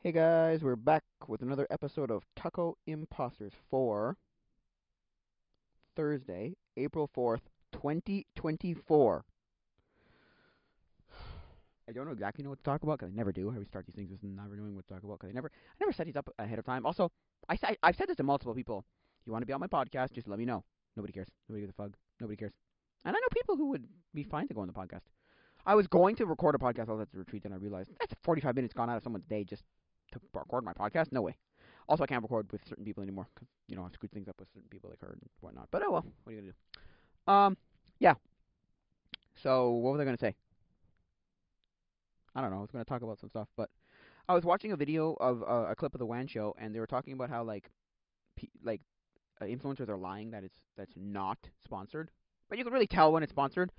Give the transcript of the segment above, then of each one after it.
Hey guys, we're back with another episode of Taco Imposters for Thursday, April 4th, 2024. I don't exactly know what to talk about because I never do. I always start these things with never knowing what to talk about because I never set these up ahead of time. Also, I've said this to multiple people. You want to be on my podcast? Just let me know. Nobody cares. Nobody gives a fuck. Nobody cares. And I know people who would be fine to go on the podcast. I was going to record a podcast. I was at the retreat, and I realized that's 45 minutes gone out of someone's day just to record my podcast. No way. Also, I can't record with certain people anymore because I screwed things up with certain people like her and whatnot. But oh well, what are you gonna do? Yeah. So what was I gonna say? I don't know. I was gonna talk about some stuff, but I was watching a video of a clip of the WAN show, and they were talking about how influencers are lying that that's not sponsored, but you can really tell when it's sponsored.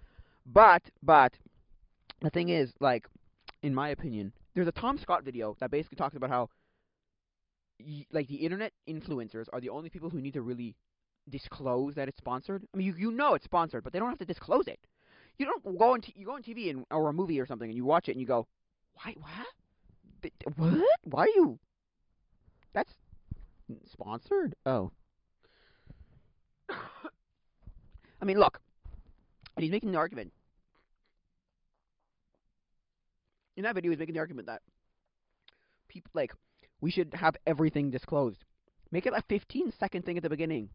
But the thing is, like, in my opinion, there's a Tom Scott video that basically talks about how like the internet influencers are the only people who need to really disclose that it's sponsored. I mean, you know it's sponsored, but they don't have to disclose it. You don't go on you go on TV or a movie or something and you watch it and you go, why what? Why are you? That's sponsored. Oh, I mean, look, and he's making the argument in that video. He's making the argument that people like we should have everything disclosed. Make it a 15-second thing at the beginning.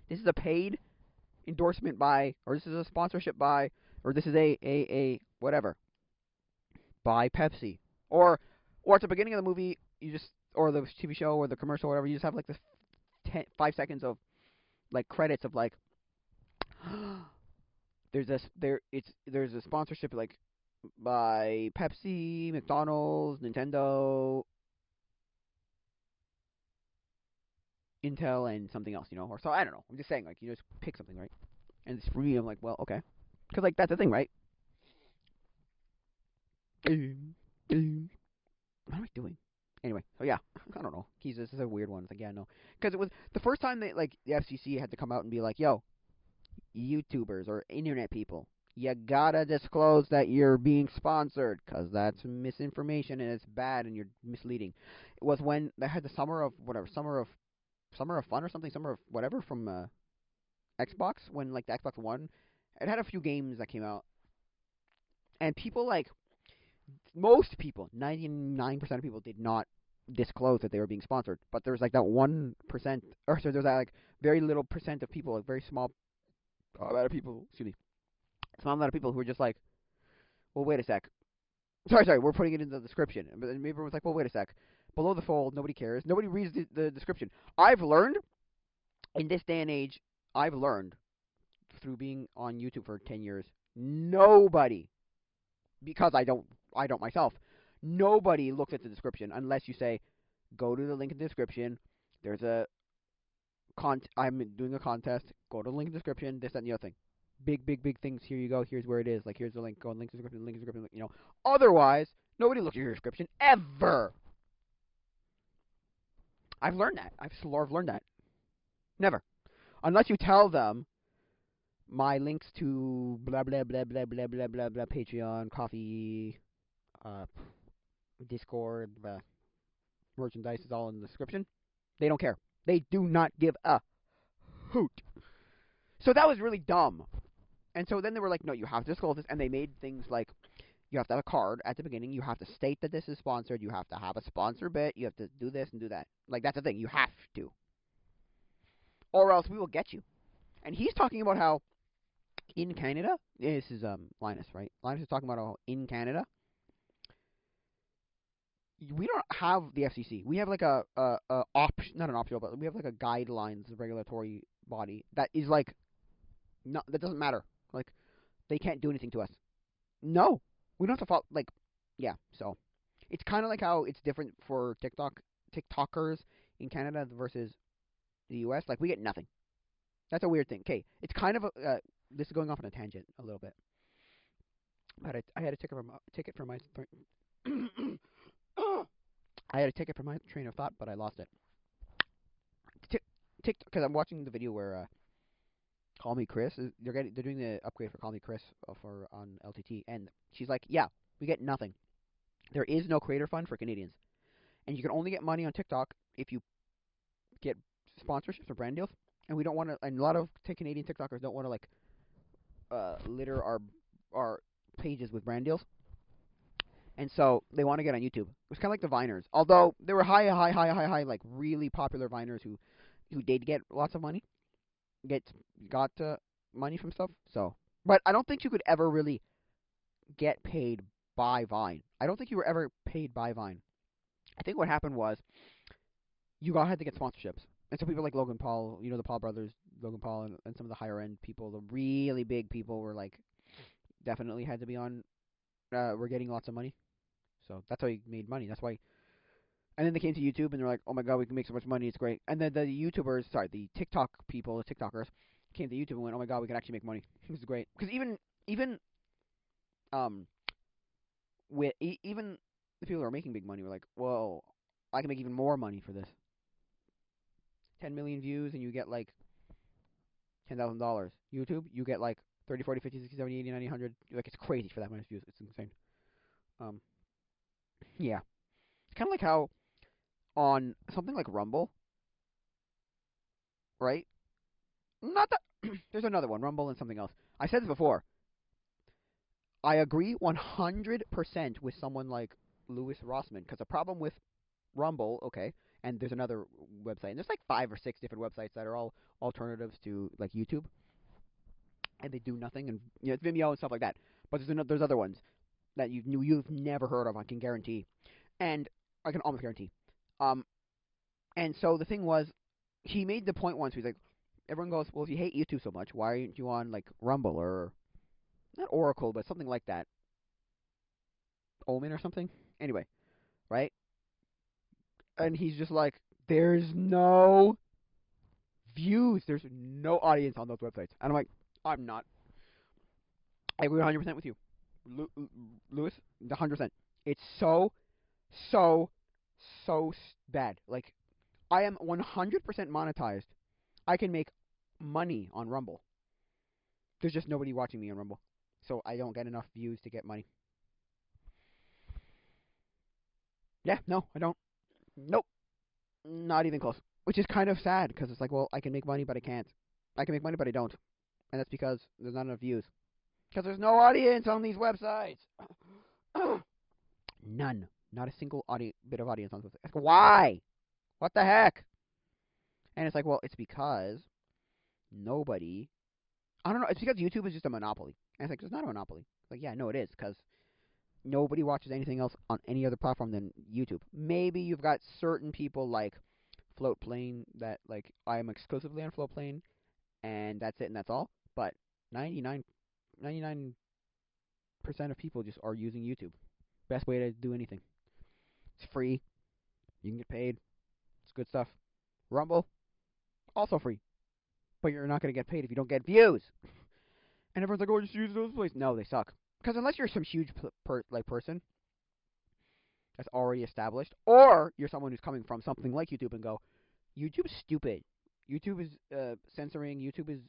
This is a paid endorsement by, or this is a sponsorship by, or this is a whatever by Pepsi, or at the beginning of the movie, you just or the TV show or the commercial or whatever, you just have like this 5 seconds of like credits of like there's a sponsorship like by Pepsi, McDonald's, Nintendo, Intel, and something else, or so I don't know. I'm just saying, like, you just pick something, right? And it's free. I'm like, well, okay, because like that's the thing, right? What am I doing? Anyway, so yeah, I don't know. This is a weird one. It's like, yeah, no, because it was the first time that like the FCC had to come out and be like, yo, YouTubers or internet people, you gotta disclose that you're being sponsored, because that's misinformation and it's bad and you're misleading. It was when they had the summer of fun or something, summer of whatever from Xbox, when like the Xbox One, it had a few games that came out, and people like most people, 99% of people did not disclose that they were being sponsored. But there's like that 1%, or so there's that like very little percent of people, a very small amount of people, excuse me, small amount of people who are just like, well, wait a sec. Sorry, we're putting it in the description. But then everyone's like, well, wait a sec. Below the fold, nobody cares. Nobody reads the description. I've learned, in this day and age, I've learned through being on YouTube for 10 years, nobody, because I don't myself, nobody looks at the description unless you say, go to the link in the description. There's I'm doing a contest. Go to the link in the description. This, that, and the other thing. Big things. Here you go. Here's where it is. Like, here's the link. Go on link in the description. Link in the description. Otherwise, nobody looks at your description ever. I've learned that. I've learned that. Never, unless you tell them my links to blah blah blah blah blah blah blah blah Patreon, Coffee, uh, Discord, merchandise is all in the description. They don't care. They do not give a hoot. So that was really dumb. And so then they were like, no, you have to disclose this. And they made things like you have to have a card at the beginning. You have to state that this is sponsored. You have to have a sponsor bit. You have to do this and do that. Like, that's the thing. You have to. Or else we will get you. And he's talking about how in Canada, this is Linus, right? Linus is talking about how in Canada, we don't have the FCC. We have like a option, not an optional, but we have like a guidelines regulatory body that is like, no, that doesn't matter. Like, they can't do anything to us. No, we don't have to follow. Like, yeah. So it's kind of like how it's different for TikTokers in Canada versus the U.S. Like, we get nothing. That's a weird thing. Okay, it's kind of a. This is going off on a tangent a little bit, but I had a ticket for my. I had a ticket for my train of thought, but I lost it. Because I'm watching the video where Call Me Chris. They're doing the upgrade for Call Me Chris for on LTT, and she's like, "Yeah, we get nothing. There is no creator fund for Canadians." and you can only get money on TikTok if you get sponsorships or brand deals. And we don't want to. And a lot of Canadian TikTokers don't want to like litter our pages with brand deals, and so they want to get on YouTube. It's kind of like the Viners, although there were high, like really popular Viners who did get lots of money, get got money from stuff. So, but I don't think you could ever really get paid by Vine. I don't think you were ever paid by Vine. I think what happened was you had to get sponsorships. And so people like Logan Paul, the Paul brothers, Logan Paul, and some of the higher end people, the really big people, were like definitely had to be on. Were getting lots of money, so that's how he made money. That's why. And then they came to YouTube and they're like, "Oh my God, we can make so much money. It's great." And then the YouTubers, sorry, the TikTok people, the TikTokers, came to YouTube and went, "Oh my God, we can actually make money. This is great." Because even um with even the people who are making big money were like, "Whoa, I can make even more money for this. 10 million views and you get like $10,000. YouTube, you get like 30, 40, 50, 60, 70, 80, 90, 100. Like, it's crazy for that much views. It's insane. Um, yeah. It's kind of like how on something like Rumble, right? Not that there's another one, Rumble and something else. I said this before. I agree 100% with someone like Louis Rossman, because the problem with Rumble, okay, and there's another website, and there's like 5 or 6 different websites that are all alternatives to like YouTube, and they do nothing, and it's Vimeo and stuff like that. But there's other ones that you've never heard of. I can guarantee, and I can almost guarantee. Um, and so the thing was, he made the point once. He's like, everyone goes, well, if you hate YouTube so much, why aren't you on like Rumble or not Oracle, but something like that, Omen or something? Anyway, right? And he's just like, there's no views, there's no audience on those websites. And I'm like, I'm not. I agree 100% with you, Lewis. 100%. It's so, so bad. Like, I am 100% monetized. I can make money on Rumble. There's just nobody watching me on Rumble, so I don't get enough views to get money. Yeah, no, I don't. Nope, not even close. Which is kind of sad, because it's like, well, I can make money, but I can't. I can make money, but I don't. And that's because there's not enough views. Because there's no audience on these websites. None. Not a single bit of audience on this website. Why? What the heck? And it's like, well, it's because nobody. I don't know. It's because YouTube is just a monopoly. And it's like, it's not a monopoly. It's like, yeah, no, it is. Because nobody watches anything else on any other platform than YouTube. Maybe you've got certain people like Floatplane that, like, I am exclusively on Floatplane, and that's it and that's all. But 99% of people just are using YouTube. Best way to do anything. It's free. You can get paid. It's good stuff. Rumble, also free. But you're not going to get paid if you don't get views. And everyone's like, oh, just use those places. No, they suck. Because unless you're some huge person that's already established, or you're someone who's coming from something like YouTube and go, YouTube's stupid. YouTube is censoring. YouTube is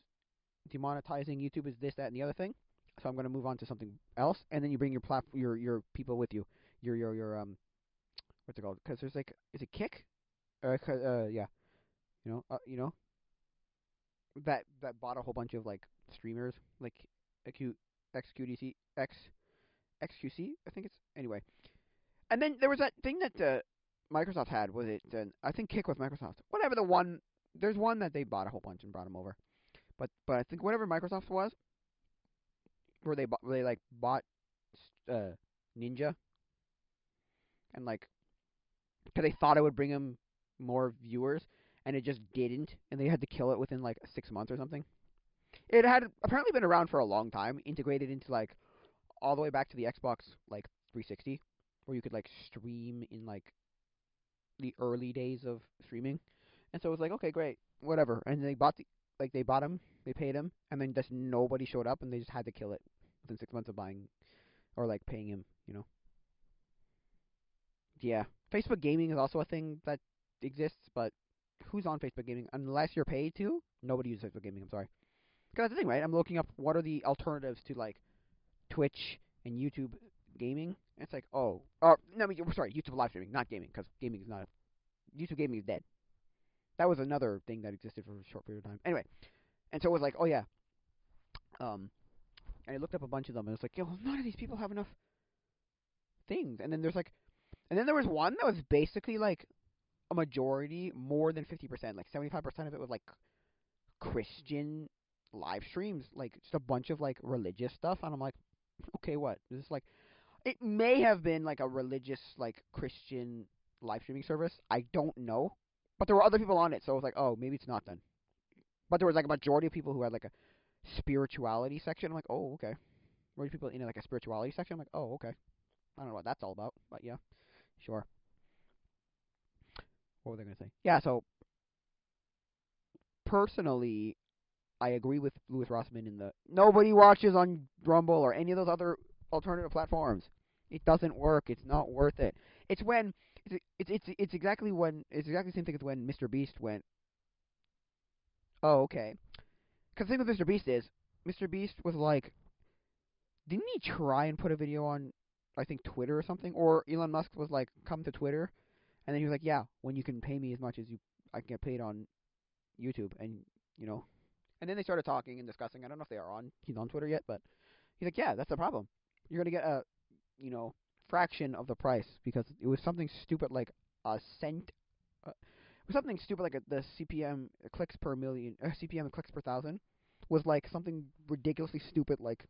demonetizing. YouTube is this, that, and the other thing. So I'm going to move on to something else. And then you bring your people with you. Your what's it called? Because there's like, is it Kick? Yeah. You know that bought a whole bunch of like streamers, like XQDC XQC, I think it's anyway. And then there was that thing that Microsoft had. Was it? I think Kick with Microsoft. Whatever the one. There's one that they bought a whole bunch and brought them over. But I think whatever Microsoft was, where they like bought Ninja, and like, because they thought it would bring them more viewers, and it just didn't, and they had to kill it within like 6 months or something. It had apparently been around for a long time, integrated into like all the way back to the Xbox like 360, where you could like stream in like the early days of streaming. And so it was like, okay, great, whatever. And they bought him, they paid him, and then just nobody showed up, and they just had to kill it within 6 months of buying or like paying him. Yeah, Facebook gaming is also a thing that exists, but who's on Facebook gaming? Unless you're paid to, nobody uses Facebook gaming. I'm sorry. Because that's the thing, right? I'm looking up what are the alternatives to like Twitch and YouTube gaming, And it's like, oh, no, I mean, sorry, YouTube live streaming, not gaming, because gaming is not YouTube gaming is dead. That was another thing that existed for a short period of time. Anyway, and so it was like, oh yeah, um, and I looked up a bunch of them, and it's like, yo, none of these people have enough things. And then there's like, and then there was one that was basically like a majority, more than 50%, like 75% of it was like Christian live streams, like just a bunch of like religious stuff, and I'm like, okay, what? This is like, it may have been like a religious, like Christian live streaming service. I don't know, but there were other people on it, so I was like, oh, maybe it's not then. But there was like a majority of people who had like a spirituality section. I'm like, oh, okay. Majority of people in like a spirituality section. I'm like, oh, okay. I don't know what that's all about, but yeah, sure. What was I gonna say? Yeah, so personally, I agree with Louis Rossman in the nobody watches on Rumble or any of those other alternative platforms. It doesn't work. It's not worth it. It's when it's exactly when it's exactly the same thing as when Mr. Beast went. Oh, okay. Because the thing with Mr. Beast is, Mr. Beast was like, didn't he try and put a video on, I think Twitter or something, or Elon Musk was like, come to Twitter, and then he was like, yeah, when you can pay me as much as I can get paid on YouTube, and you know, and then they started talking and discussing. I don't know if they are on. He's on Twitter yet, but he's like, yeah, that's the problem. You're gonna get a, you know, fraction of the price because it was something stupid like a cent. It was something stupid like the CPM clicks per million, CPM clicks per thousand, was like something ridiculously stupid like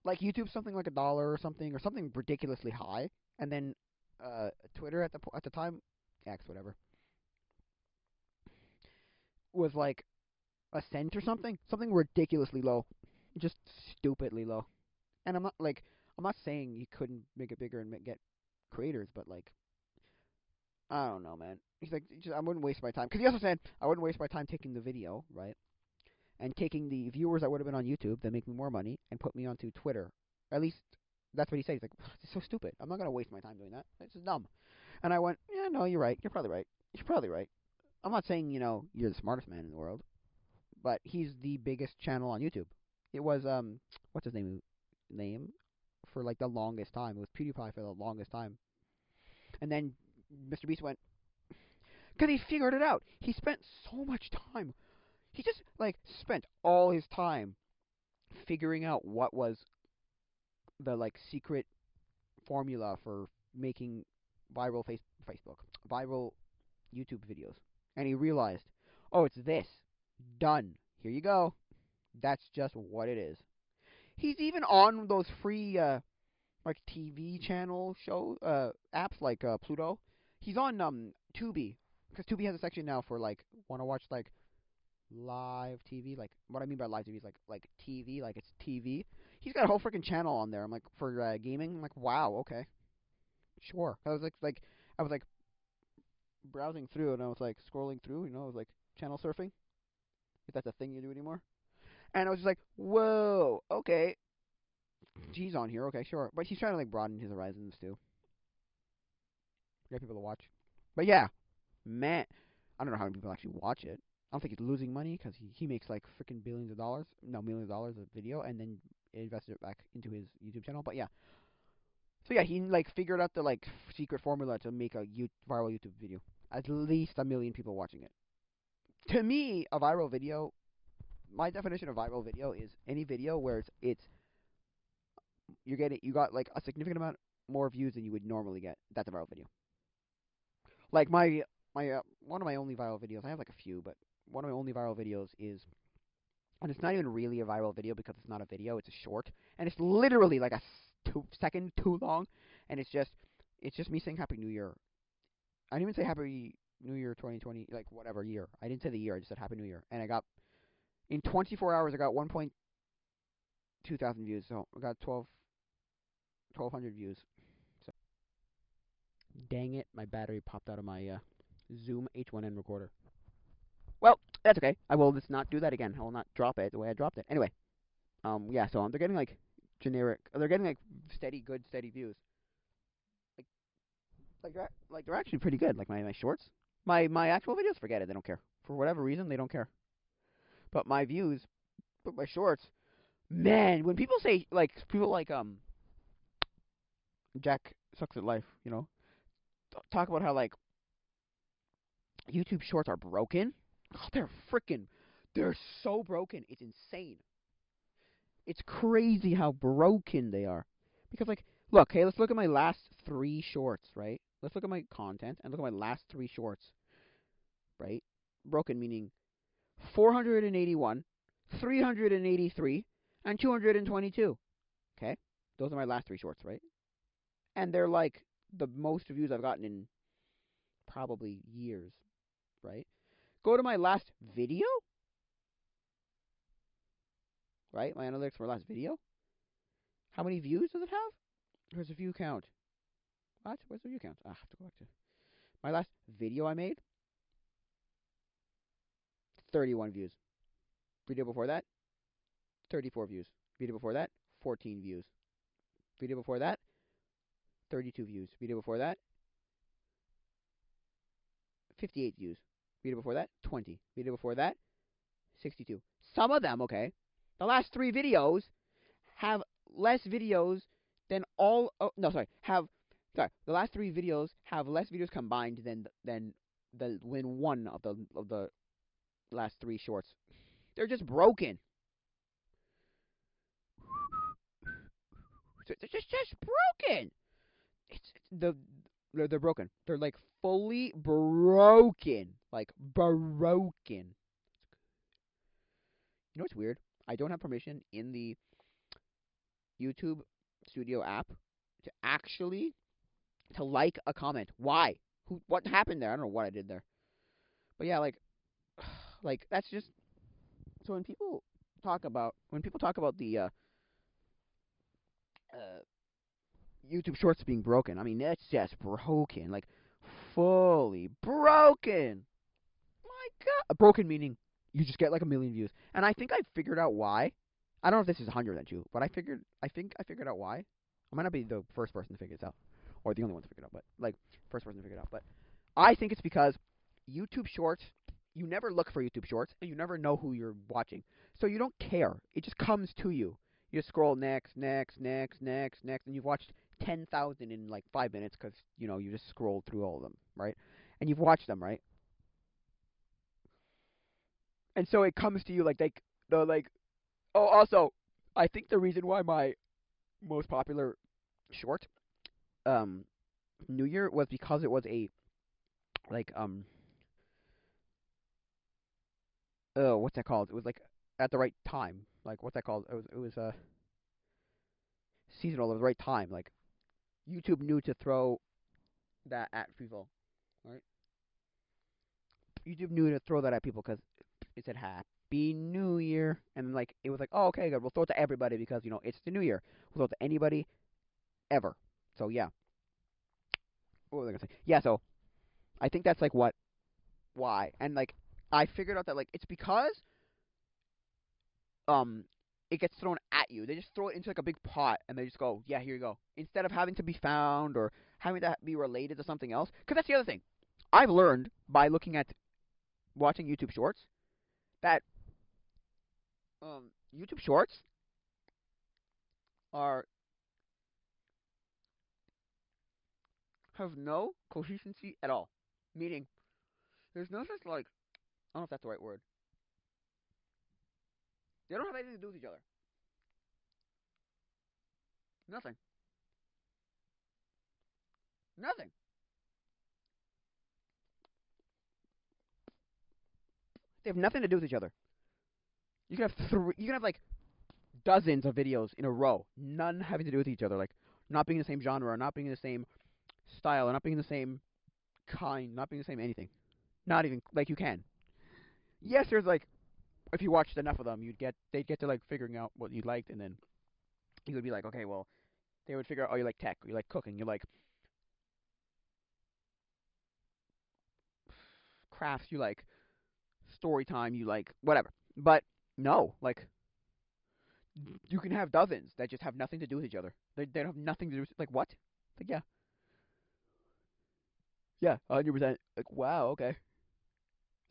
YouTube something like $1 or something ridiculously high, and then Twitter at the time, X whatever, was like a cent or something ridiculously low, just stupidly low. And I'm not saying you couldn't make it bigger and get creators, but like I don't know, man. He's like, I wouldn't waste my time because he also said I wouldn't waste my time taking the video, right, and taking the viewers that would have been on YouTube that make me more money and put me onto Twitter. At least that's what he said. He's like, it's so stupid. I'm not gonna waste my time doing that. It's just dumb. And I went, yeah, no, you're right. You're probably right. You're probably right. I'm not saying you're the smartest man in the world, but he's the biggest channel on YouTube. It was what's his name for like the longest time. It was PewDiePie for the longest time, and then Mr. Beast went because he figured it out. He spent so much time. He just like spent all his time figuring out what was the like secret formula for making viral Facebook, viral YouTube videos, and he realized, oh, it's this. Done. Here you go. That's just what it is. He's even on those free like TV channel show apps like Pluto. He's on Tubi because Tubi has a section now for like want to watch like live TV. Like what I mean by live TV is like TV, like it's TV. He's got a whole freaking channel on there. I'm like for gaming. I'm like wow, okay, sure. I was I was like browsing through and I was like scrolling through. I was like channel surfing. If that's a thing you do anymore. And I was just like, whoa, okay. He's on here, okay, sure. But he's trying to like broaden his horizons too. Get people to watch. But yeah, man, I don't know how many people actually watch it. I don't think he's losing money because he makes like freaking billions of dollars, no millions of dollars a video, and then invested it back into his YouTube channel. But yeah, so yeah, he like figured out the like secret formula to make a viral YouTube video. At least 1 million people watching it. To me, a viral video, my definition of viral video is any video where it's you got like a significant amount more views than you would normally get. That's a viral video. Like my one of my only viral videos. I have like a few, but one of my only viral videos is, and it's not even really a viral video because it's not a video. It's a short, and it's literally like a 2 second too long, and it's just me saying Happy New Year. I didn't even say Happy New Year 2020, like whatever year. I didn't say the year. I just said Happy New Year, and I got in 24 hours. I got 1.2 thousand views. So I got 1,200 views. So dang it, my battery popped out of my Zoom H1N recorder. Well, that's okay. I will just not do that again. I will not drop it the way I dropped it. Anyway, yeah. So they're getting like generic. They're getting like steady views. Like, they're actually pretty good. Like my shorts, my actual videos, forget it. They don't care for whatever reason. They don't care. But my views, but my shorts, man. When people say like people like Jack sucks at life. Talk about how like YouTube Shorts are broken. Oh, they're so broken. It's insane. It's crazy how broken they are. Because like, look, hey, let's look at my last 3 shorts, right? Let's look at my content and look at my last 3 shorts, right? Broken meaning 481, 383, and 222. Okay, those are my last 3 shorts, right? And they're like the most views I've gotten in probably years, right? Go to my last video, right? My analytics for my last video. How many views does it have? Where's the view count? What? Where's the view count? I have to go back to my last video I made. 31 views. Video before that, 34 views. Video before that, 14 views. Video before that, 32 views. Video before that, 58 views. Video before that, 20. Video before that, 62. Some of them, okay. The last 3 videos have less videos than all. Oh, no, sorry. The last 3 videos have less videos combined than one of the last 3 shorts. They're just broken. They're just broken. They're broken. They're like fully broken. Like broken. You know what's weird? I don't have permission in the YouTube Studio app to actually to like a comment. Why? What happened there? I don't know what I did there. But yeah, like that's just so when people talk about the YouTube Shorts being broken, I mean that's just broken, like fully broken. My God, broken meaning you just get like 1 million views, and I think I figured out why. I don't know if this is 100% true, but I think I figured out why. I might not be the first person to figure this out, or the only one to figure it out, but like first person to figure it out. But I think it's because YouTube Shorts, you never look for YouTube Shorts, and you never know who you're watching, so you don't care. It just comes to you. You just scroll next, next, next, next, next, and you've watched 10,000 in like 5 minutes because you just scrolled through all of them, right? And you've watched them, right? And so it comes to you like the like. Oh, also, I think the reason why my most popular short, um, New Year was because it was a like what's that called? It was like at the right time. Like what's that called? It was seasonal at the right time. Like YouTube knew to throw that at people, right? YouTube knew to throw that at people because it said Happy New Year, and like it was like, oh, okay, good. We'll throw it to everybody because it's the New Year. We'll throw it to anybody ever. So yeah, what was I gonna say? Yeah, so I think that's like why, and like I figured out that like it's because um it gets thrown at you. They just throw it into like a big pot, and they just go, yeah, here you go. Instead of having to be found or having to be related to something else, because that's the other thing I've learned by looking at watching YouTube Shorts that YouTube Shorts are have no consistency at all. Meaning, there's no such like I don't know if that's the right word. They don't have anything to do with each other. Nothing. Nothing. They have nothing to do with each other. You can have you can have like dozens of videos in a row, none having to do with each other, like not being the same genre, not being the same style, not being the same kind, not being the same anything. Not even like you can. Yes, there's like if you watched enough of them, they'd get to like figuring out what you liked, and then you would be like, okay, well, they would figure out, oh, you like tech, you like cooking, you like crafts, you like story time, you like whatever. But no, like you can have dozens that just have nothing to do with each other. They don't have nothing to do with like what? Like yeah, 100%. Like wow, okay.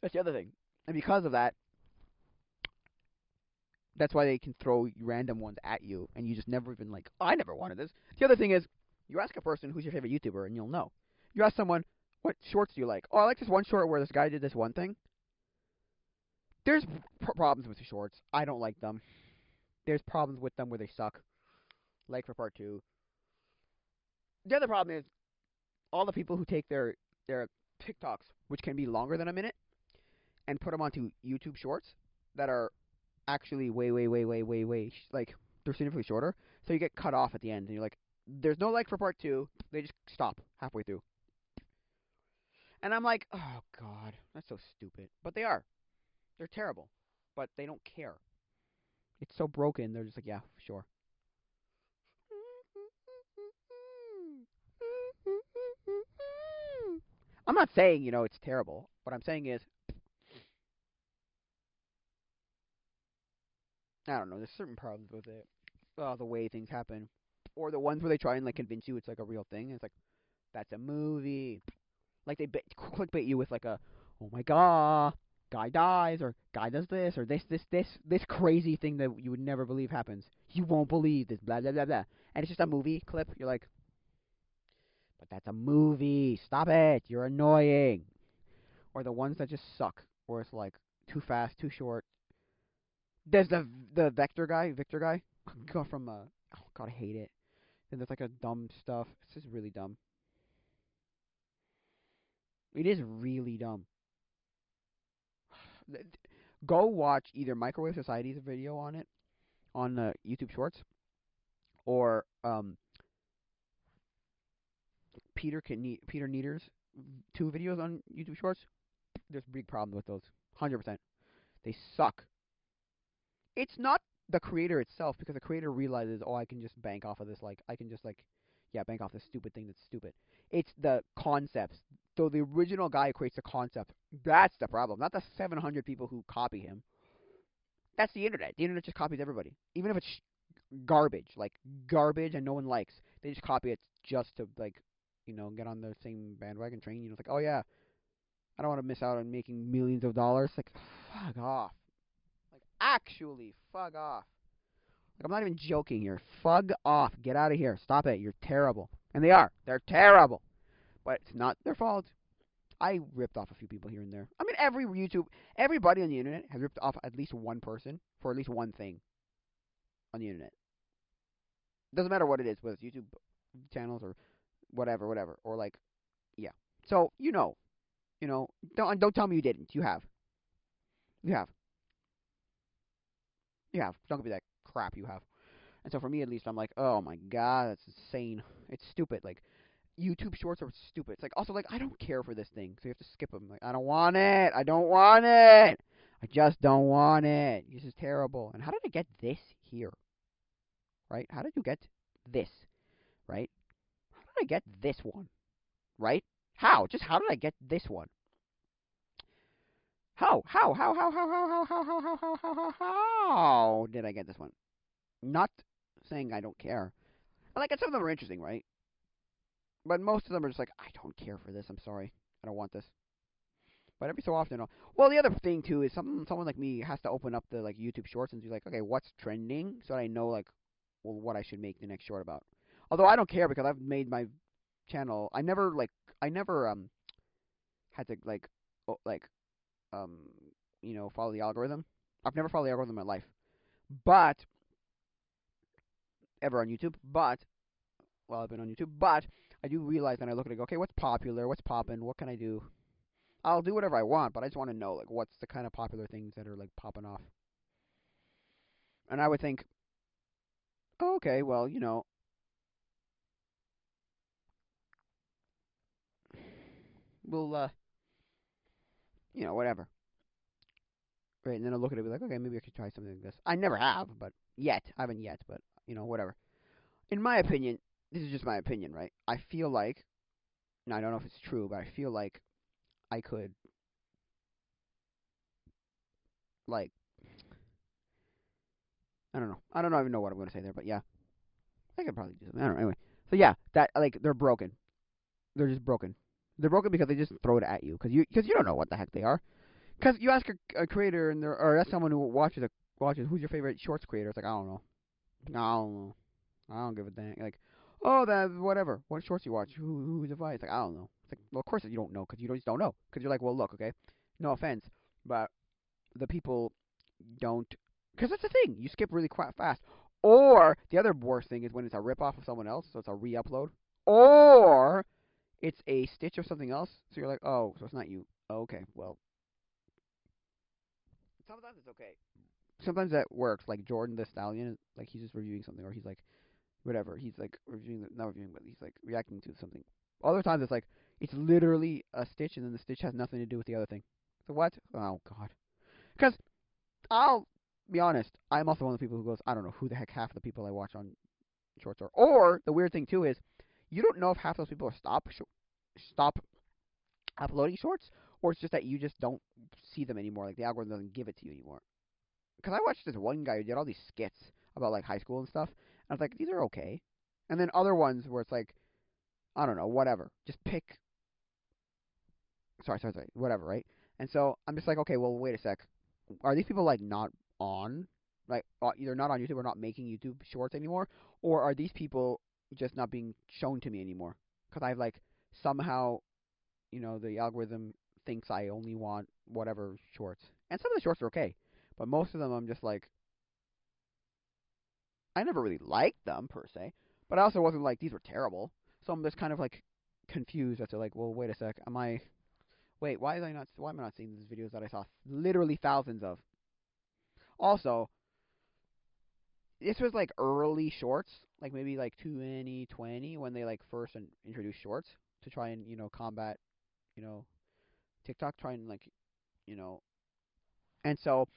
That's the other thing, and because of that, that's why they can throw random ones at you, and you just never even like. Oh, I never wanted this. The other thing is, You ask a person who's your favorite YouTuber, and you'll know. You ask someone, what shorts do you like? Oh, I like this one short where this guy did this one thing. There's problems with the shorts. I don't like them. There's problems with them where they suck. Like for part two. The other problem is all the people who take their TikToks, which can be longer than a minute, and put them onto YouTube Shorts that are actually way like they're significantly shorter. So you get cut off at the end, and you're like, "There's no like for part two." They just stop halfway through, and I'm like, "Oh God, that's so stupid." But they are. They're terrible, but they don't care. It's so broken. They're just like, "Yeah, sure." I'm not saying it's terrible. What I'm saying is, I don't know. There's certain problems with it. The way things happen, or the ones where they try and like convince you it's like a real thing. And it's like that's a movie. Like they clickbait you with like a, oh my god, guy dies or guy does this or this crazy thing that you would never believe happens. You won't believe this, blah blah blah blah. And it's just a movie clip. You're like, but that's a movie. Stop it. You're annoying. Or the ones that just suck, or it's like too fast, too short. There's the Victor guy. Go from oh god, I hate it. And there's like a dumb stuff. It's just really dumb. It is really dumb. Go watch either Microwave Society's video on it on YouTube Shorts, or Peter Neater's two videos on YouTube Shorts. There's big problems with those. 100%. They suck. It's not the creator itself, because the creator realizes, oh, I can just bank off of this. Like I can just bank off this stupid thing that's stupid. It's the concepts. So the original guy creates the concept. That's the problem. Not the 700 people who copy him. That's the internet. The internet just copies everybody, even if it's garbage, like garbage, and no one likes. They just copy it just to get on the same bandwagon train. It's like, oh yeah, I don't want to miss out on making millions of dollars. Like, fuck off. Like, actually, fuck off. Like, I'm not even joking here. Fuck off. Get out of here. Stop it. You're terrible. And they are. They're terrible. But it's not their fault. I ripped off a few people here and there. I mean, everybody on the internet has ripped off at least one person for at least one thing on the internet. Doesn't matter what it is, whether it's YouTube channels or whatever, or like, yeah. So don't tell me you didn't. You have, you have. Don't give me that crap. You have. And so for me, at least, I'm like, oh my god, that's insane. It's stupid. Like, YouTube Shorts are stupid. It's like, also, like, I don't care for this thing, so you have to skip them. Like, I don't want it. I don't want it. I just don't want it. This is terrible. And how did I get this here? Right? How did you get this? Right? How did I get this one? Right? How? Just how did I get this one? How did I get this one? Not saying I don't care. Like, and some of them are interesting, right? But most of them are just like, I don't care for this. I'm sorry. I don't want this. But every so often, well, the other thing too is someone like me has to open up the like YouTube Shorts and be like, okay, what's trending, so that I know like, well, what I should make the next short about. Although I don't care, because I've made my channel. I never had to oh, like um follow the algorithm. I've never followed the algorithm in my life, but ever on YouTube. But well, I've been on YouTube, but I do realize, and I look at it, and go, okay, what's popular, what's popping, what can I do? I'll do whatever I want, but I just want to know like what's the kind of popular things that are like popping off. And I would think, oh, okay, well, we'll whatever. Right, and then I'll look at it and be like, okay, maybe I could try something like this. I never have, but yet. I haven't yet, but whatever. In my opinion, this is just my opinion, right? I feel like, now I don't know if it's true, but I feel like I could like, I don't know. I don't even know what I'm going to say there, but yeah. I could probably do something. I don't know. Anyway. So yeah, that like they're broken. They're just broken. They're broken because they just throw it at you, because you don't know what the heck they are. Because you ask a creator, or ask someone who watches who's your favorite shorts creator. It's like, I don't know. I don't know. I don't give a dang. Like, oh, that whatever. What shorts you watch? Who's advice? It's like I don't know. It's like, well, of course you don't know because you just don't know. Because you're like, well, look, okay, no offense, but the people don't. Because that's the thing. You skip really quite fast. Or the other worst thing is when it's a rip off of someone else, so it's a re-upload. Or it's a stitch of something else, so you're like, oh, so it's not you. Okay, well, sometimes it's okay. Sometimes that works. Like Jordan the Stallion, like he's just reviewing something, or he's like whatever. He's like reviewing, not reviewing, but he's like reacting to something. Other times it's like it's literally a stitch, and then the stitch has nothing to do with the other thing. So what? Oh God. Because I'll be honest, I'm also one of the people who goes, I don't know who the heck half of the people I watch on shorts are. Or the weird thing too is, you don't know if half those people are stop uploading shorts, or it's just that you just don't see them anymore. Like the algorithm doesn't give it to you anymore. Because I watched this one guy who did all these skits about like high school and stuff, and I was like, these are okay. And then other ones where it's like, I don't know, whatever. Just pick. Sorry, whatever, right? And so I'm just like, okay, well, wait a sec. Are these people like not on, like either not on YouTube or not making YouTube shorts anymore, or are these people just not being shown to me anymore? Because I've like somehow, the algorithm thinks I only want whatever shorts, and some of the shorts are okay, but most of them I'm just like, I never really liked them per se, but I also wasn't like these were terrible. So I'm just kind of like confused as to like, well, wait a sec, am I? Wait, why am I not seeing these videos that I saw literally thousands of? Also, this was like early shorts, like maybe like 2020 when they like first introduced shorts to try and combat you know TikTok, trying like you know, and so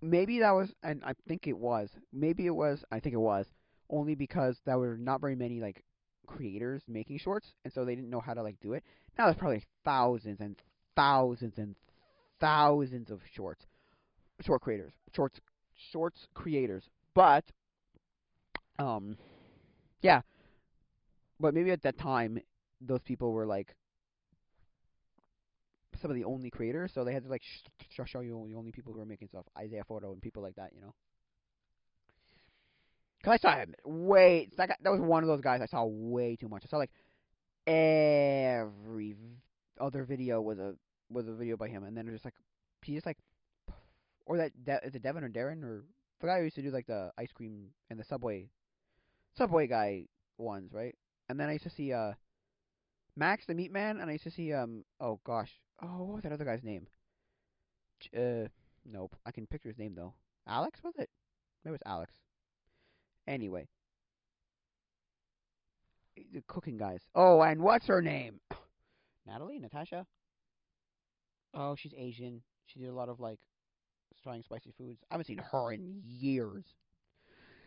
maybe that was, and I think it was, maybe it was, I think it was only because there were not very many like creators making shorts, and so they didn't know how to like do it. Now there's probably thousands and thousands and thousands of short creators, shorts creators. But um, yeah, but maybe at that time those people were like some of the only creators, so they had to like show you the only people who were making stuff, Isaiah Photo and people like that. Cause I saw him way. That was one of those guys I saw way too much. I saw like every other video was a video by him, and then it was just like he just like, or is it Devin or Darren or the guy who used to do like the ice cream and the Subway guy ones, right? And then I used to see Max the Meat Man, and I used to see oh gosh, oh what was that other guy's name? Nope, I can picture his name though. Alex, was it? Maybe it was Alex. Anyway, the cooking guys. Oh, and what's her name? Natalie? Natasha? Oh, she's Asian. She did a lot of like trying spicy foods. I haven't seen her in years.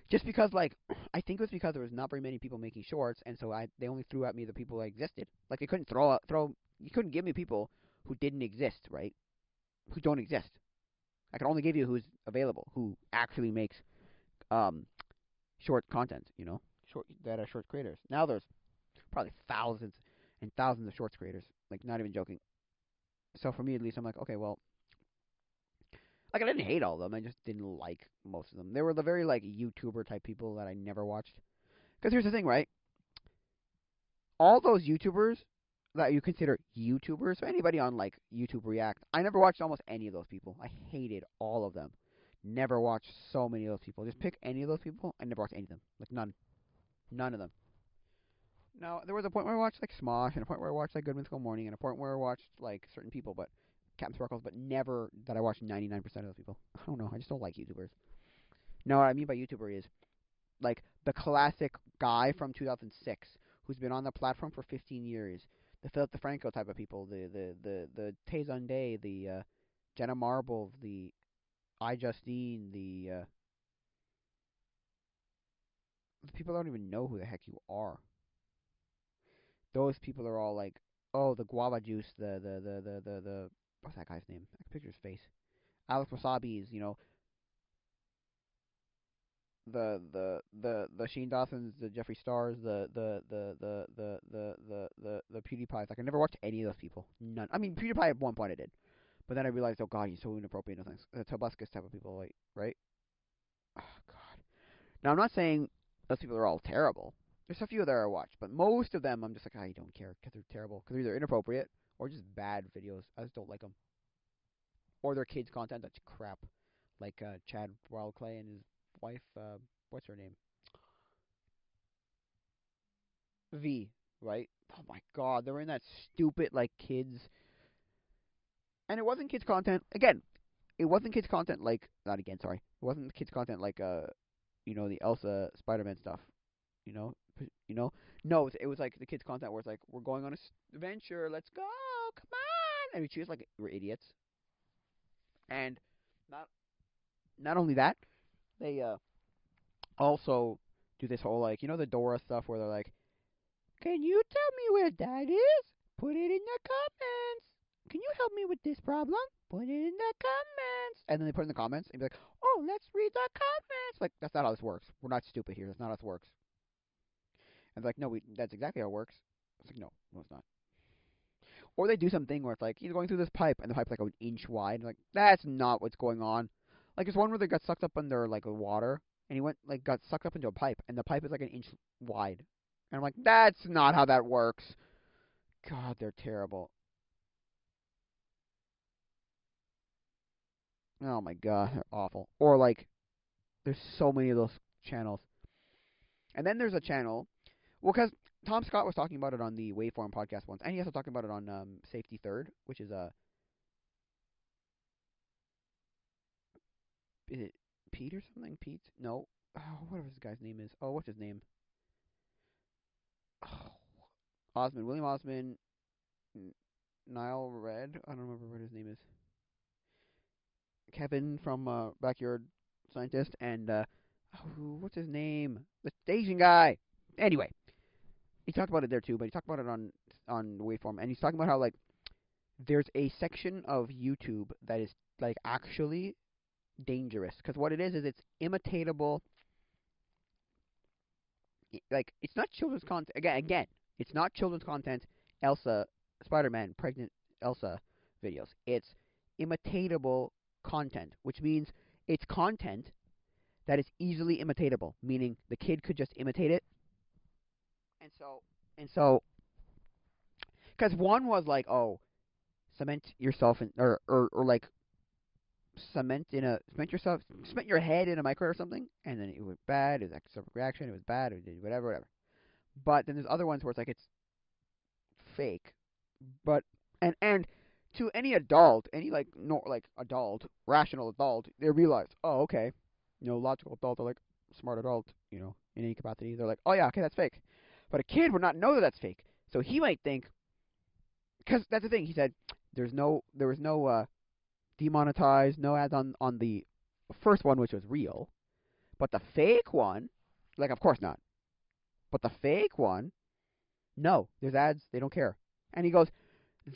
Just because like I think it was because there was not very many people making shorts, and so they only threw at me the people that existed. Like they couldn't throw you couldn't give me people who didn't exist, right? Who don't exist. I can only give you who's available, who actually makes um short content, short that are short creators. Now there's probably thousands and thousands of shorts creators. Like not even joking. So for me at least, I'm like, okay, well, like I didn't hate all of them. I just didn't like most of them. They were the very like YouTuber type people that I never watched. Because here's the thing, right? All those YouTubers that you consider YouTubers, so anybody on like YouTube React, I never watched almost any of those people. I hated all of them. Never watched so many of those people. Just pick any of those people. I never watched any of them. Like none of them. No, there was a point where I watched like Smosh, and a point where I watched like Good Mythical Morning, and a point where I watched like certain people, but Captain Sparkles, but never that I watched 99% of those people. I don't know. I just don't like YouTubers. No, what I mean by YouTuber is like the classic guy from 2006 who's been on the platform for 15 years. The Philip DeFranco type of people, the Tayson Day, the Jenna Marbles, the iJustine, the people don't even know who the heck you are. Those people are all like, oh, the guava juice, the what's that guy's name? I can picture his face. Alex Wasabi's, the Shane Dawson's, the Jeffree Stars, the PewDiePie's. Like I never watched any of those people. None. I mean, PewDiePie at one point I did, but then I realized, oh god, he's so inappropriate and things. The Tobuscus type of people, like right? Oh god. Now I'm not saying those people are all terrible. There's a few there I watch, but most of them I'm just like, I don't care because they're terrible. Because they're either inappropriate or just bad videos. I just don't like them. Or their kids' content that's crap. Like Chad Wildclay and his wife, what's her name? V, right? Oh my god, they were in that stupid, like, kids. And it wasn't kids' content. Again, it wasn't kids' content like. Not again, sorry. It wasn't kids' content like, the Elsa Spider Man stuff. You know? You know? No, it was like the kids' content where it's like, we're going on a adventure, let's go, come on! I mean, she was like, we're idiots. And not not only that, they also do this whole, like, the Dora stuff where they're like, can you tell me where that is? Put it in the comments. Can you help me with this problem? Put it in the comments. And then they put it in the comments and be like, oh, let's read the comments. Like, that's not how this works. We're not stupid here. That's not how this works. And they're like, no, that's exactly how it works. It's like, no, it's not. Or they do something where it's like, he's going through this pipe, and the pipe's like an inch wide. And like, that's not what's going on. Like, there's one where they got sucked up under, like, water, and he got sucked up into a pipe, and the pipe is like an inch wide. And I'm like, that's not how that works. God, they're terrible. Oh my god, they're awful. Or like, there's so many of those channels. And then there's a channel, well, because Tom Scott was talking about it on the Waveform podcast once, and he also talking about it on Safety Third, which is it Pete or something? Pete? No. Oh, whatever this guy's name is. Oh, what's his name? Oh, Osmond, William Osmond, Nile Red. I don't remember what his name is. Kevin from Backyard Scientist, and what's his name? The Asian guy. Anyway, he talked about it there too, but he talked about it on Waveform, and he's talking about how, like, there's a section of YouTube that is, like, actually dangerous, because what it is it's imitatable. Like, it's not children's content. Again, it's not children's content. Elsa, Spider-Man, pregnant Elsa videos. It's imitatable content, which means it's content that is easily imitatable, meaning the kid could just imitate it. And so, because one was like, oh, cement yourself in, or like cement yourself, cement your head in a microwave or something, and then it was bad. It was like a reaction. It was bad. It did whatever. But then there's other ones where it's like it's fake, but and to any adult, any, like, no, like, adult, rational adult, they realize, oh, okay, logical adult, or like smart adult, in any capacity, they're like, oh yeah, okay, that's fake. But a kid would not know that that's fake, so he might think, because that's the thing. He said there was no demonetized, no ads on the first one, which was real, but the fake one, like, of course not. But the fake one, no, there's ads. They don't care. And he goes,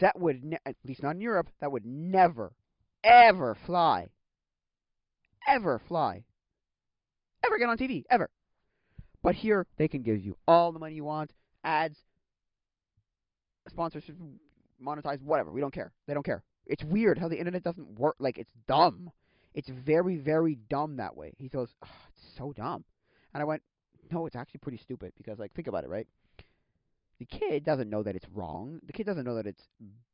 that would at least not in Europe. That would never, ever fly, ever fly, ever get on TV, ever. But here they can give you all the money you want, ads, sponsorship, monetize, whatever. We don't care. They don't care. It's weird how the internet doesn't work. Like, it's dumb. It's very, very dumb that way. He goes, oh, it's so dumb. And I went, no, it's actually pretty stupid, because, like, think about it, right? The kid doesn't know that it's wrong. The kid doesn't know that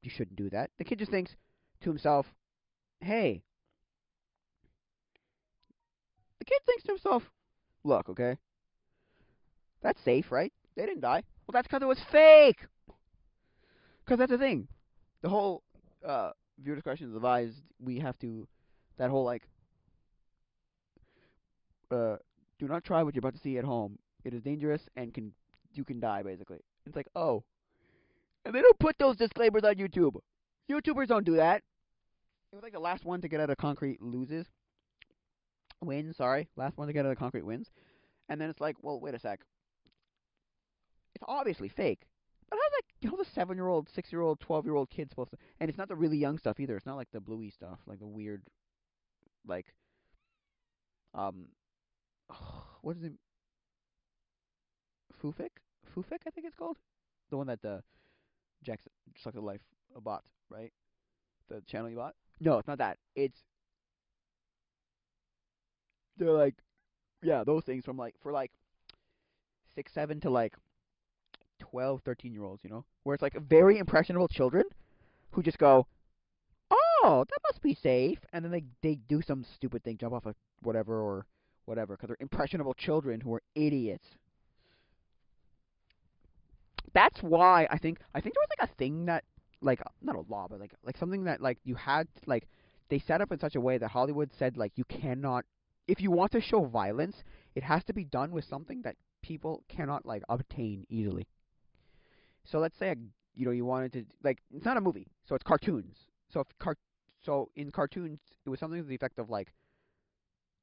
you shouldn't do that. The kid just thinks to himself, hey, the kid thinks to himself, look, okay, that's safe, right? They didn't die. Well, that's because it was fake. Because that's the thing. The whole viewer discretion is advised. We have to, that whole, like, uh, do not try what you're about to see at home. It is dangerous and you can die, basically. It's like, oh, and they don't put those disclaimers on YouTube. YouTubers don't do that. It was like the last one to get out of concrete wins. Sorry, last one to get out of concrete wins. And then it's like, well, wait a sec. It's obviously fake. But how's, like, the 7-year-old, 6-year-old, 12-year-old kid supposed to? And it's not the really young stuff either. It's not like the bluey stuff, like the weird, like, um, what is it? Fufik? Fufik, I think it's called. The one that Jackson Suck the Life bought, right? The channel you bought. No, it's not that. They're like, yeah, those things from, like, for, like, 6, 7 to like 12, 13 year olds, where it's like very impressionable children who just go, "Oh, that must be safe," and then they do some stupid thing, jump off a whatever or whatever, because they're impressionable children who are idiots. That's why I think there was like a thing that like not a law, but like something that like you had like they set up in such a way that Hollywood said like you cannot, if you want to show violence, it has to be done with something that people cannot like obtain easily. So let's say you wanted to, like, it's not a movie, so it's cartoons. So if so in cartoons it was something to the effect of like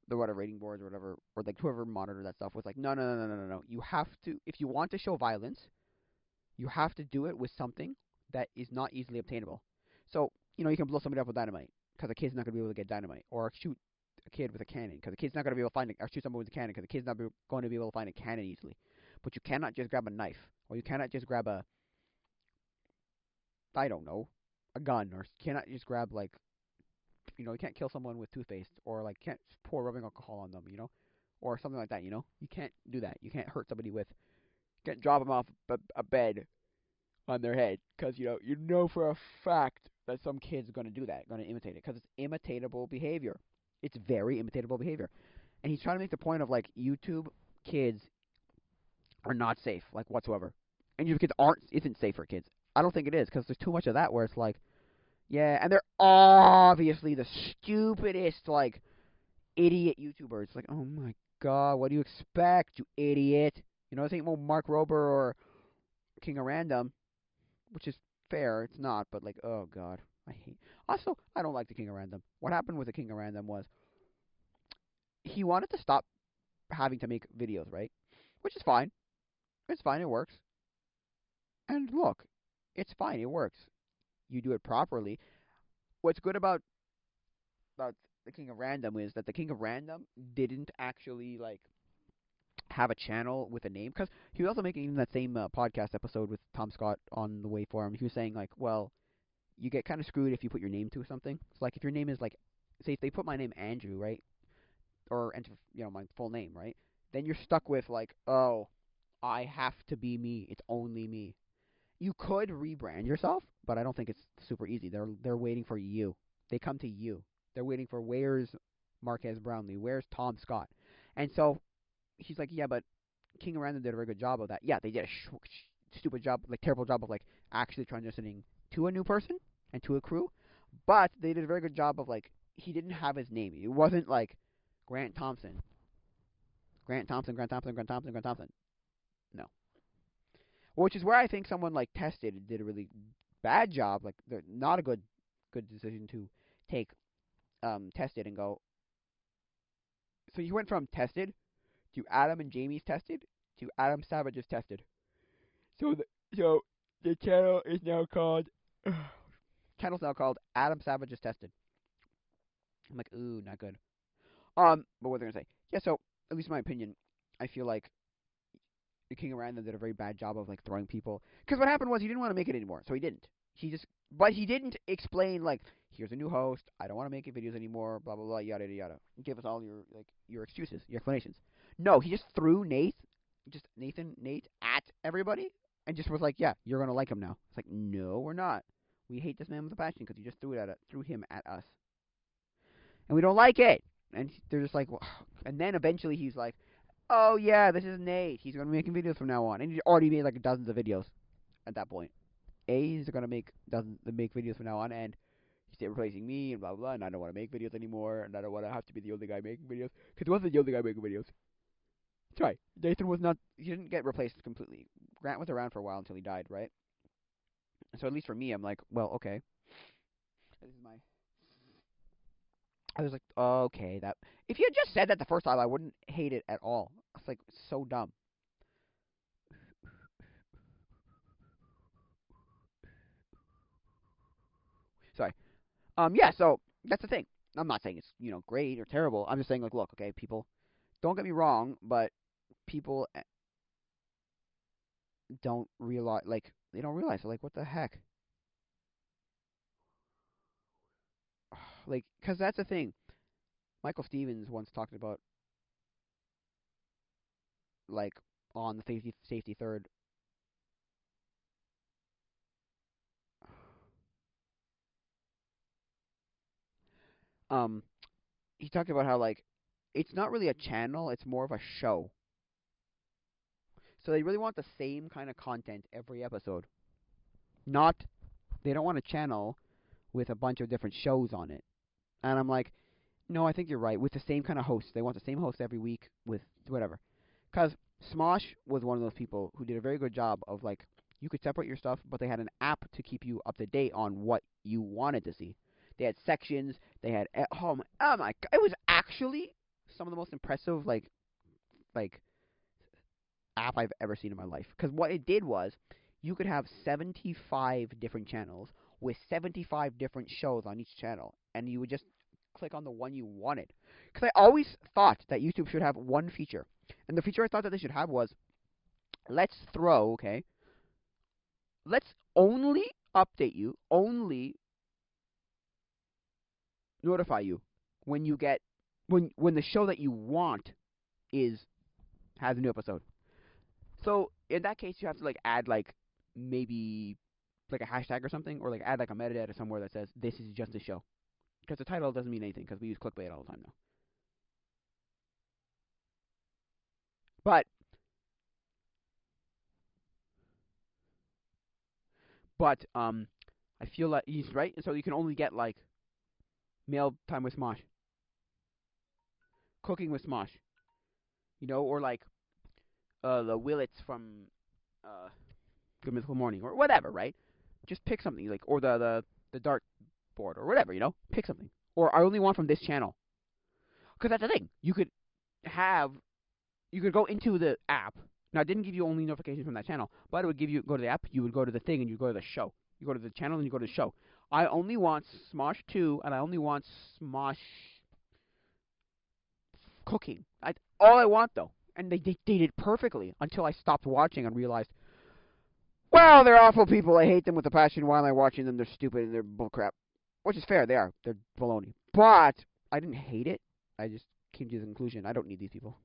the whatever rating boards or whatever, or like whoever monitored that stuff was like, no, no, no, no, no, no, no. You have to, if you want to show violence, you have to do it with something that is not easily obtainable. So you can blow somebody up with dynamite because a kid's not going to be able to get dynamite, or shoot a kid with a cannon because the kid's not going to be able to find it, or shoot someone with a cannon because the kid's not going to be able to find a cannon easily. But you cannot just grab a knife, or you cannot just grab a, I don't know, a gun, or you cannot just grab like, you can't kill someone with toothpaste, or like can't pour rubbing alcohol on them, or something like that. You can't do that. You can't hurt somebody with, can't drop them off a bed on their head, because you know for a fact that some kid's going to do that, going to imitate it, because it's imitatable behavior. It's very imitatable behavior, and he's trying to make the point of like YouTube kids are not safe, like whatsoever, and YouTube kids isn't safe for kids. I don't think it is, because there's too much of that where it's like, yeah, and they're obviously the stupidest like idiot YouTubers. It's like, oh my god, what do you expect, you idiot? This ain't no Mark Rober or King of Random, which is fair. It's not, but like, oh god, I hate. Also, I don't like the King of Random. What happened with the King of Random was he wanted to stop having to make videos, right? Which is fine. It's fine. It works. And look, it's fine. It works. You do it properly. What's good about the King of Random is that the King of Random didn't actually like have a channel with a name, because he was also making that same podcast episode with Tom Scott on the Waveform. He was saying like, well, you get kind of screwed if you put your name to something. So like if your name is like, say if they put my name Andrew, right, or enter my full name, right, then you're stuck with like, oh, I have to be me. It's only me. You could rebrand yourself, but I don't think it's super easy. They're waiting for you. They come to you. They're waiting for, where's Marquez Brownlee? Where's Tom Scott? And so he's like, yeah, but King of Random did a very good job of that. Yeah, they did a stupid job, like terrible job of like actually transitioning to a new person and to a crew, but they did a very good job of like, he didn't have his name. It wasn't like Grant Thompson, Grant Thompson, Grant Thompson, Grant Thompson, Grant Thompson. No, which is where I think someone like Tested did a really bad job. Like, they're not a good decision to take Tested and go. So you went from Tested to Adam and Jamie's Tested to Adam Savage's Tested. So the channel is now called channel's now called Adam Savage's Tested. I'm like, ooh, not good. But what they're gonna say? Yeah. So at least in my opinion, I feel like the King of Random did a very bad job of like throwing people. Because what happened was he didn't want to make it anymore, so he didn't. But he didn't explain like, here's a new host. I don't want to make videos anymore. Blah blah blah. Yada yada yada. Give us all your excuses, your explanations. No, he just threw Nate at everybody, and just was like, yeah, you're gonna like him now. It's like, no, we're not. We hate this man with a passion because you just threw him at us, and we don't like it. And they're just like, well, and then eventually he's like, oh yeah, this is Nate. He's gonna be making videos from now on, and he's already made like dozens of videos at that point. He's gonna make videos from now on, and he's replacing me and blah blah blah. And I don't want to make videos anymore, and I don't want to have to be the only guy making videos, because he wasn't the only guy making videos. Sorry, Nathan was not. He didn't get replaced completely. Grant was around for a while until he died, right? So at least for me, I'm like, well, okay. This is my. I was like, okay, that. If you had just said that the first time, I wouldn't hate it at all. It's like so dumb. Sorry. Yeah. So that's the thing. I'm not saying it's great or terrible. I'm just saying like, look, okay, people. Don't get me wrong, but people don't realize, like, they don't realize, like, what the heck, like, because that's the thing. Michael Stevens once talked about, like, on the safety third. Um, he talked about how like it's not really a channel; it's more of a show. So they really want the same kind of content every episode. Not they don't want a channel with a bunch of different shows on it. And I'm like, no, I think you're right. With the same kind of hosts, they want the same host every week with whatever. Because Smosh was one of those people who did a very good job of like you could separate your stuff, but they had an app to keep you up to date on what you wanted to see. They had sections. They had oh my god, it was actually some of the most impressive like app I've ever seen in my life. Because what it did was you could have 75 different channels with 75 different shows on each channel, and you would just click on the one you wanted. Because I always thought that YouTube should have one feature, and the feature I thought that they should have was okay, let's only update you, only notify you when you get when the show that you want is has a new episode. So in that case, you have to like add like maybe like a hashtag or something, or like add like a metadata somewhere that says this is just a show. Because the title doesn't mean anything because we use clickbait all the time now. But I feel like he's right. So you can only get like meal time with Smosh, cooking with Smosh, or like the Willets from Good Mythical Morning or whatever, right? Just pick something like or the dart board or whatever, pick something. Or I only want from this channel. Because that's the thing. Have you could go into the app. Now, it didn't give you only notifications from that channel, but it would give you go to the app. You would go to the thing, and you go to the show. You go to the channel, and you go to the show. I only want Smosh 2, and I only want Smosh cooking. All I want though, and they did it perfectly until I stopped watching and realized, well, they're awful people. I hate them with a passion. While I'm watching them, they're stupid and they're bullcrap. Which is fair. They are. They're baloney. But I didn't hate it. I just came to the conclusion I don't need these people.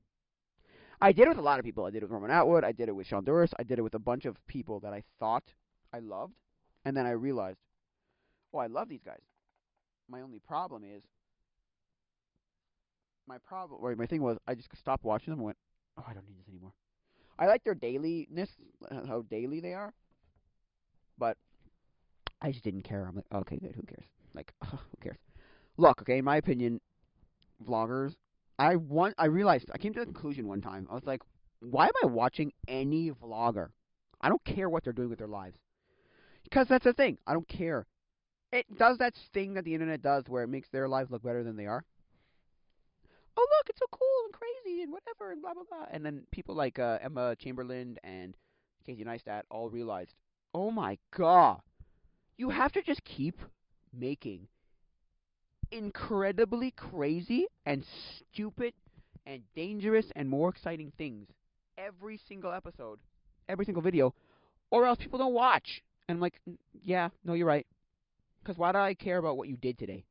I did it with a lot of people. I did it with Roman Atwood. I did it with Sean Duras. I did it with a bunch of people that I thought I loved. And then I realized, oh, I love these guys. My only problem is, my thing was, I just stopped watching them and went, oh, I don't need this anymore. I like their dailiness, how daily they are, but I just didn't care. I'm like, okay, good, who cares? Like, who cares? Look, okay, in my opinion, vloggers, I realized, I came to the conclusion one time, I was like, why am I watching any vlogger? I don't care what they're doing with their lives. Because that's the thing. I don't care. It does that thing that the internet does where it makes their lives look better than they are. Oh, look, it's so cool and crazy and whatever and blah, blah, blah. And then people like Emma Chamberlain and Casey Neistat all realized, oh my god, you have to just keep making incredibly crazy and stupid and dangerous and more exciting things every single episode, every single video, or else people don't watch. And I'm like, yeah, no, you're right. Because why do I care about what you did today?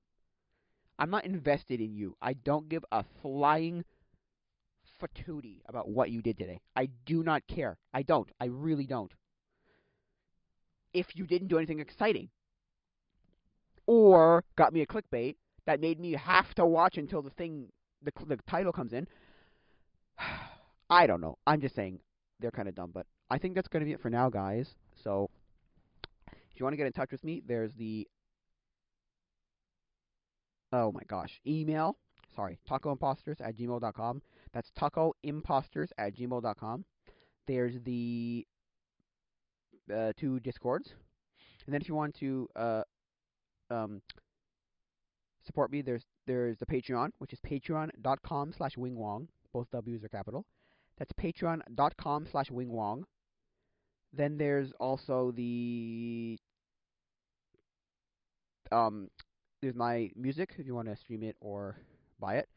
I'm not invested in you. I don't give a flying fatootie about what you did today. I do not care. I don't. I really don't. If you didn't do anything exciting, or got me a clickbait that made me have to watch until the title comes in, I don't know. I'm just saying they're kind of dumb, but I think that's going to be it for now, guys. So if you want to get in touch with me, there's the oh my gosh, email. Sorry, tacoimposters@gmail.com. That's tacoimposters@gmail.com. There's the two Discords, and then if you want to um, support me, there's the Patreon, which is patreon.com/wingwong. Both W's are capital. That's patreon.com/wingwong. Then there's also um, there's my music if you want to stream it or buy it,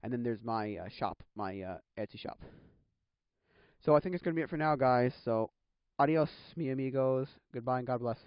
and then there's my shop, my Etsy shop. So I think it's gonna be it for now, guys. So adios, mi amigos. Goodbye and God bless.